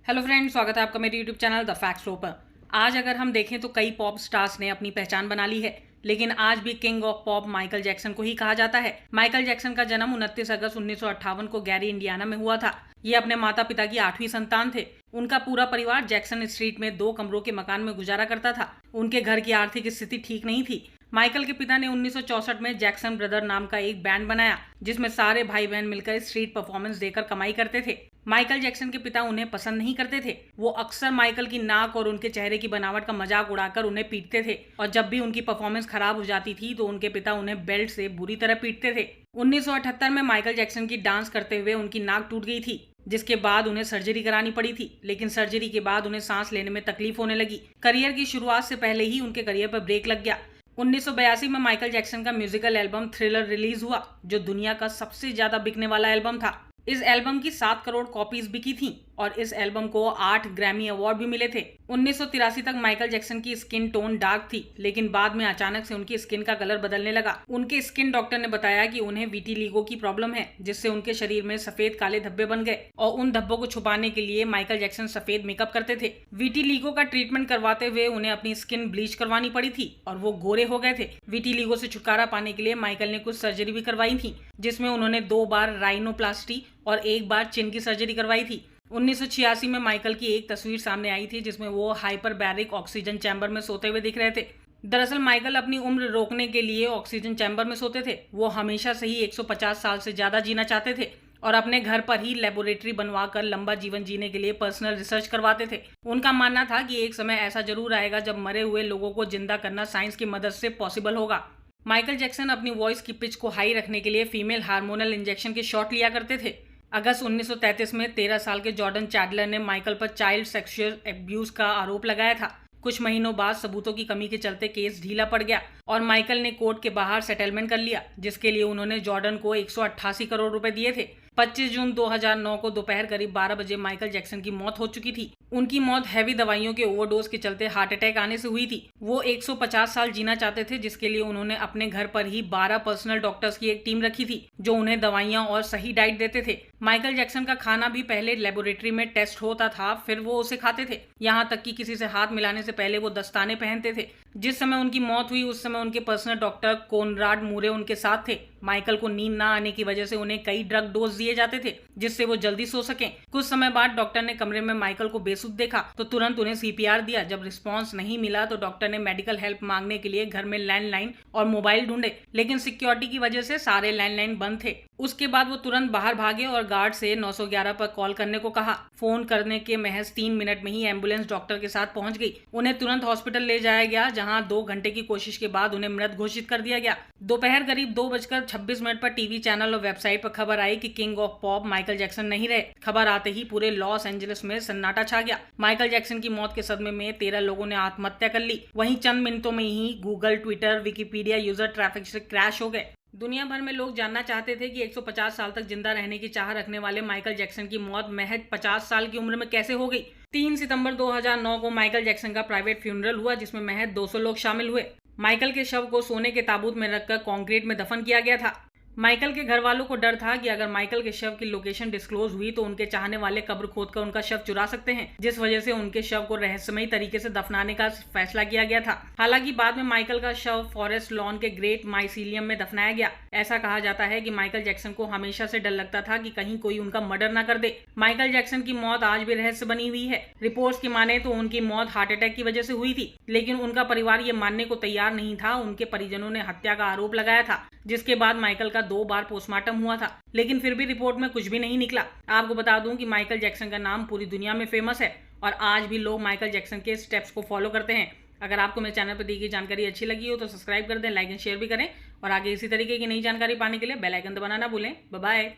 Hello friends, स्वागत है आपका मेरे YouTube channel the fact show पर। आज अगर हम देखें तो कई पॉप स्टार्स ने अपनी पहचान बना ली है, लेकिन आज भी king of pop Michael Jackson को ही कहा जाता है। माइकल जैक्सन का जन्म 29 अगस्त 1958 को गैरी, इंडियाना में हुआ था। ये अपने माता पिता की 8वीं संतान थे। उनका पूरा परिवार जैक्सन स्ट्रीट में 2 कमरों के मकान में गुजारा करता था। उनके घर की आर्थिक स्थिति ठीक नहीं थी। माइकल के पिता ने 1964 में जैक्सन ब्रदर नाम का एक बैंड बनाया, जिसमें सारे भाई बहन मिलकर स्ट्रीट परफॉर्मेंस देकर कमाई करते थे। माइकल जैक्सन के पिता उन्हें पसंद नहीं करते थे। वो अक्सर माइकल की नाक और उनके चेहरे की बनावट का मजाक उड़ाकर उन्हें पीटते थे, और जब भी उनकी परफॉर्मेंस खराब हो जाती थी तो उनके पिता उन्हें बेल्ट से बुरी तरह पीटते थे। 1978 में माइकल जैक्सन की डांस करते हुए उनकी नाक टूट गई थी, जिसके बाद उन्हें सर्जरी करानी पड़ी थी। लेकिन सर्जरी के बाद उन्हें सांस लेने में तकलीफ होने लगी। करियर की शुरुआत से पहले ही उनके करियर पर ब्रेक लग गया। 1982 में माइकल जैक्सन का म्यूजिकल एल्बम थ्रिलर रिलीज हुआ, जो दुनिया का सबसे ज्यादा बिकने वाला एल्बम था। इस एल्बम की 7 करोड़ कॉपीज बिकी थीं और इस एल्बम को 8 ग्रैमी अवार्ड भी मिले थे। 1983 तक माइकल जैक्सन की स्किन टोन डार्क थी, लेकिन बाद में अचानक से उनकी स्किन का कलर बदलने लगा। उनके स्किन डॉक्टर ने बताया कि उन्हें विटिलिगो की प्रॉब्लम है, जिससे उनके शरीर में सफेद काले धब्बे बन गए, और उन धब्बों को छुपाने के लिए माइकल जैक्सन सफेद मेकअप करते थे। विटिलिगो का ट्रीटमेंट करवाते हुए उन्हें अपनी स्किन ब्लीच करवानी पड़ी थी और वो गोरे हो गए थे। विटिलिगो से छुटकारा पाने के लिए माइकल ने कुछ सर्जरी भी करवाई थी, जिसमें उन्होंने 2 बार राइनोप्लास्टी और 1 बार चिन की सर्जरी करवाई थी। 1986 में माइकल की एक तस्वीर सामने आई थी, जिसमें वो हाइपरबैरिक ऑक्सीजन चैम्बर में सोते हुए दिख रहे थे। दरअसल माइकल अपनी उम्र रोकने के लिए ऑक्सीजन चैम्बर में सोते थे। वो हमेशा से ही 150 साल से ज्यादा जीना चाहते थे और अपने घर पर ही लेबोरेटरी बनवाकर लंबा जीवन जीने के लिए पर्सनल रिसर्च करवाते थे। उनका मानना था कि एक समय ऐसा जरूर आएगा जब मरे हुए लोगों को जिंदा करना साइंस की मदद से पॉसिबल होगा। माइकल जैक्सन अपनी वॉइस की पिच को हाई रखने के लिए फीमेल हार्मोनल इंजेक्शन के शॉट लिया करते थे। अगस्त 1933 में 13 साल के जॉर्डन चैडलर ने माइकल पर चाइल्ड सेक्सुअल एब्यूज का आरोप लगाया था। कुछ महीनों बाद सबूतों की कमी के चलते केस ढीला पड़ गया और माइकल ने कोर्ट के बाहर सेटलमेंट कर लिया, जिसके लिए उन्होंने जॉर्डन को 188 करोड़ रुपए दिए थे। 25 जून 2009 को दोपहर करीब 12 बजे माइकल जैक्सन की मौत हो चुकी थी। उनकी मौत हैवी दवाइयों के ओवरडोज के चलते हार्ट अटैक आने से हुई थी। वो 150 साल जीना चाहते थे, जिसके लिए उन्होंने अपने घर पर ही 12 पर्सनल डॉक्टर्स की एक टीम रखी थी, जो उन्हें दवाइयां और सही डाइट देते थे। माइकल जैक्सन का खाना भी पहले लेबोरेटरी में टेस्ट होता था, फिर वो उसे खाते थे। यहाँ तक कि किसी से हाथ मिलाने से पहले वो दस्ताने पहनते थे। जिस समय उनकी मौत हुई उस समय उनके पर्सनल डॉक्टर कोनराड मूरे उनके साथ थे। माइकल को नींद ना आने की वजह से उन्हें कई ड्रग डोज दिए जाते थे, जिससे वो जल्दी सो सकें। कुछ समय बाद डॉक्टर ने कमरे में माइकल को बेसुध देखा तो तुरंत उन्हें सीपीआर दिया। जब रिस्पांस नहीं मिला तो डॉक्टर ने मेडिकल हेल्प मांगने के लिए घर में लैंडलाइन और मोबाइल ढूंढे, लेकिन सिक्योरिटी की वजह से सारे लैंडलाइन बंद थे। उसके बाद वो तुरंत बाहर भागे और गार्ड से 911 पर कॉल करने को कहा। फोन करने के महज 3 मिनट में ही एम्बुलेंस डॉक्टर के साथ पहुंच गई। उन्हें तुरंत हॉस्पिटल ले जाया गया, जहां 2 घंटे की कोशिश के बाद उन्हें मृत घोषित कर दिया गया। दोपहर करीब 2:26 पर टीवी चैनल और वेबसाइट पर खबर आई कि king of pop Michael Jackson नहीं रहे। खबर आते ही पूरे लॉस एंजलिस में सन्नाटा छा गया। माइकल जैक्सन की मौत के सदमे में 13 लोगों ने आत्महत्या कर ली। वहीं चंद मिनटों में ही Google, Twitter, Wikipedia user traffic से क्रैश हो गए। दुनिया भर में लोग जानना चाहते थे कि 150 साल तक जिंदा रहने की चाह रखने वाले माइकल जैक्सन की मौत महज 50 साल की उम्र में कैसे हो गई। 3 सितंबर 2009 को माइकल जैक्सन का प्राइवेट फ्यूनरल हुआ, जिसमें महज 200 लोग शामिल हुए। माइकल के शव को सोने के ताबूत में रखकर कंक्रीट में दफन किया गया था। माइकल के घर वालों को डर था कि अगर माइकल के शव की लोकेशन डिस्क्लोज हुई तो उनके चाहने वाले कब्र खोदकर उनका शव चुरा सकते हैं, जिस वजह से उनके शव को रहस्यमयी तरीके से दफनाने का फैसला किया गया था। हालांकि बाद में माइकल का शव फॉरेस्ट लॉन के ग्रेट माइसीलियम में दफनाया गया। ऐसा कहा जाता है कि माइकल जैक्सन को हमेशा से डर लगता था कि कहीं कोई उनका मर्डर न कर दे। माइकल जैक्सन की मौत आज भी रहस्य बनी हुई है। रिपोर्ट्स की माने तो उनकी मौत हार्ट अटैक की वजह से हुई थी, लेकिन उनका परिवार ये मानने को तैयार नहीं था। उनके परिजनों ने हत्या का आरोप लगाया था, जिसके बाद माइकल का 2 बार पोस्टमार्टम हुआ था, लेकिन फिर भी रिपोर्ट में कुछ भी नहीं निकला। आपको बता दूं कि माइकल जैक्सन का नाम पूरी दुनिया में फेमस है और आज भी लोग माइकल जैक्सन के स्टेप्स को फॉलो करते हैं। अगर आपको मेरे चैनल पर दी गई जानकारी अच्छी लगी हो तो सब्सक्राइब कर दें, लाइक एंड शेयर भी करें, और आगे इसी तरीके की नई जानकारी पाने के लिए बेल आइकन दबाना ना भूलें। Bye bye.